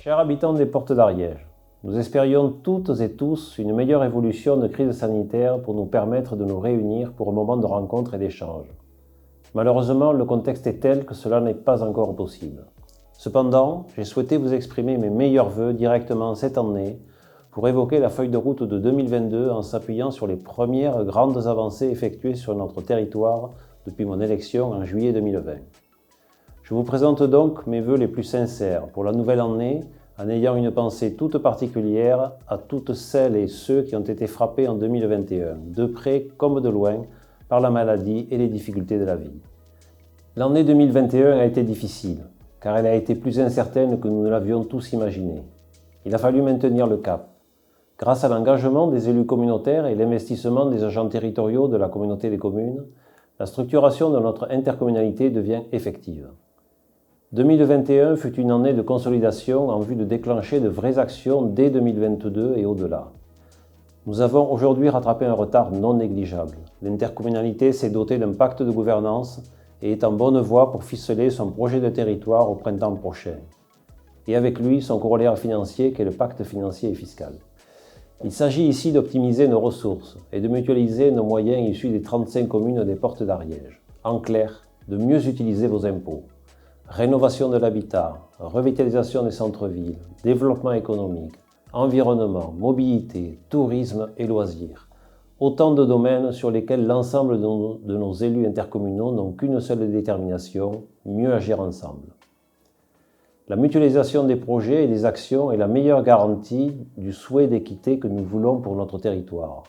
Chers habitants des Portes d'Ariège, nous espérions toutes et tous une meilleure évolution de crise sanitaire pour nous permettre de nous réunir pour un moment de rencontre et d'échange. Malheureusement, le contexte est tel que cela n'est pas encore possible. Cependant, j'ai souhaité vous exprimer mes meilleurs vœux directement cette année pour évoquer la feuille de route de 2022 en s'appuyant sur les premières grandes avancées effectuées sur notre territoire depuis mon élection en juillet 2020. Je vous présente donc mes vœux les plus sincères pour la nouvelle année en ayant une pensée toute particulière à toutes celles et ceux qui ont été frappés en 2021, de près comme de loin, par la maladie et les difficultés de la vie. L'année 2021 a été difficile, car elle a été plus incertaine que nous ne l'avions tous imaginé. Il a fallu maintenir le cap. Grâce à l'engagement des élus communautaires et l'investissement des agents territoriaux de la communauté des communes, la structuration de notre intercommunalité devient effective. 2021 fut une année de consolidation en vue de déclencher de vraies actions dès 2022 et au-delà. Nous avons aujourd'hui rattrapé un retard non négligeable. L'intercommunalité s'est dotée d'un pacte de gouvernance et est en bonne voie pour ficeler son projet de territoire au printemps prochain. Et avec lui, son corollaire financier qu'est le pacte financier et fiscal. Il s'agit ici d'optimiser nos ressources et de mutualiser nos moyens issus des 35 communes des Portes d'Ariège. En clair, de mieux utiliser vos impôts. Rénovation de l'habitat, revitalisation des centres-villes, développement économique, environnement, mobilité, tourisme et loisirs. Autant de domaines sur lesquels l'ensemble de nos élus intercommunaux n'ont qu'une seule détermination, mieux agir ensemble. La mutualisation des projets et des actions est la meilleure garantie du souhait d'équité que nous voulons pour notre territoire.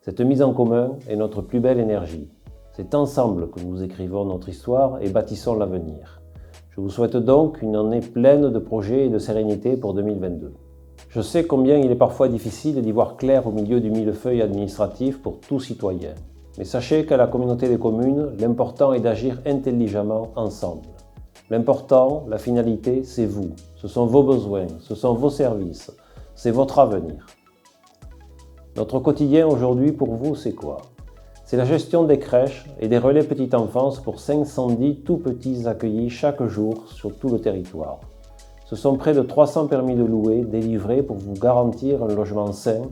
Cette mise en commun est notre plus belle énergie. C'est ensemble que nous écrivons notre histoire et bâtissons l'avenir. Je vous souhaite donc une année pleine de projets et de sérénité pour 2022. Je sais combien il est parfois difficile d'y voir clair au milieu du millefeuille administratif pour tout citoyen. Mais sachez qu'à la communauté des communes, l'important est d'agir intelligemment ensemble. L'important, la finalité, c'est vous. Ce sont vos besoins, ce sont vos services, c'est votre avenir. Notre quotidien aujourd'hui pour vous, c'est quoi ? C'est la gestion des crèches et des relais petite enfance pour 510 tout petits accueillis chaque jour sur tout le territoire. Ce sont près de 300 permis de louer délivrés pour vous garantir un logement sain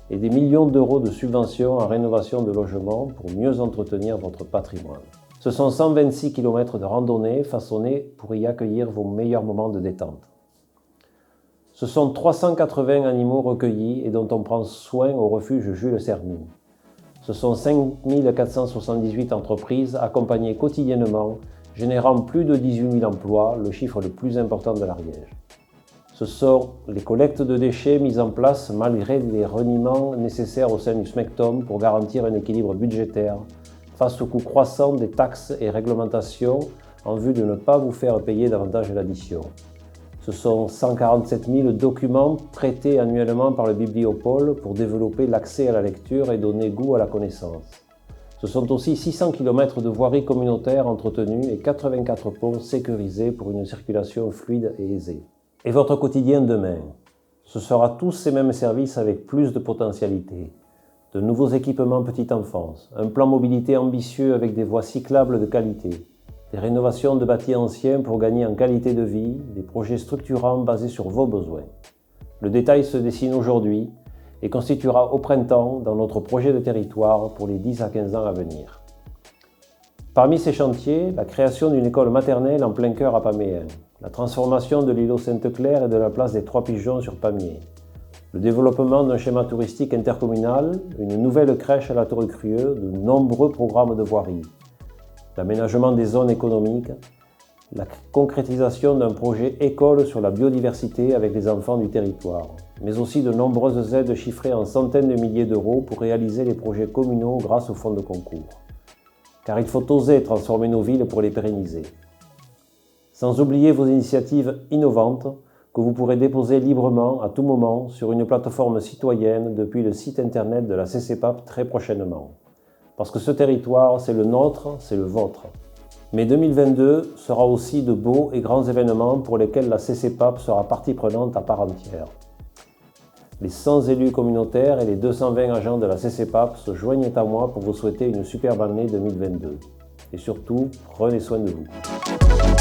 et des millions d'euros de subventions en rénovation de logements pour mieux entretenir votre patrimoine. Ce sont 126 km de randonnées façonnées pour y accueillir vos meilleurs moments de détente. Ce sont 380 animaux recueillis et dont on prend soin au refuge Jules Cerny. Ce sont 5478 entreprises accompagnées quotidiennement, générant plus de 18 000 emplois, le chiffre le plus important de l'Ariège. Ce sont les collectes de déchets mises en place malgré les reniements nécessaires au sein du SMECTOM pour garantir un équilibre budgétaire face au coût croissant des taxes et réglementations en vue de ne pas vous faire payer davantage l'addition. Ce sont 147 000 documents traités annuellement par le Bibliopôle pour développer l'accès à la lecture et donner goût à la connaissance. Ce sont aussi 600 km de voiries communautaires entretenues et 84 ponts sécurisés pour une circulation fluide et aisée. Et votre quotidien demain ? Ce sera tous ces mêmes services avec plus de potentialité. De nouveaux équipements petite enfance, un plan mobilité ambitieux avec des voies cyclables de qualité, des rénovations de bâtis anciens pour gagner en qualité de vie, des projets structurants basés sur vos besoins. Le détail se dessine aujourd'hui et constituera au printemps dans notre projet de territoire pour les 10 à 15 ans à venir. Parmi ces chantiers, la création d'une école maternelle en plein cœur à Paméen, la transformation de l'îlot Sainte-Claire et de la place des Trois Pigeons sur Pamiers, le développement d'un schéma touristique intercommunal, une nouvelle crèche à la Torrue-Crieux, de nombreux programmes de voirie, l'aménagement des zones économiques, la concrétisation d'un projet école sur la biodiversité avec les enfants du territoire, mais aussi de nombreuses aides chiffrées en centaines de milliers d'euros pour réaliser les projets communaux grâce aux fonds de concours. Car il faut oser transformer nos villes pour les pérenniser. Sans oublier vos initiatives innovantes que vous pourrez déposer librement à tout moment sur une plateforme citoyenne depuis le site internet de la CCPAP très prochainement. Parce que ce territoire, c'est le nôtre, c'est le vôtre. Mais 2022 sera aussi de beaux et grands événements pour lesquels la CCPAP sera partie prenante à part entière. Les 100 élus communautaires et les 220 agents de la CCPAP se joignent à moi pour vous souhaiter une superbe année 2022. Et surtout, prenez soin de vous.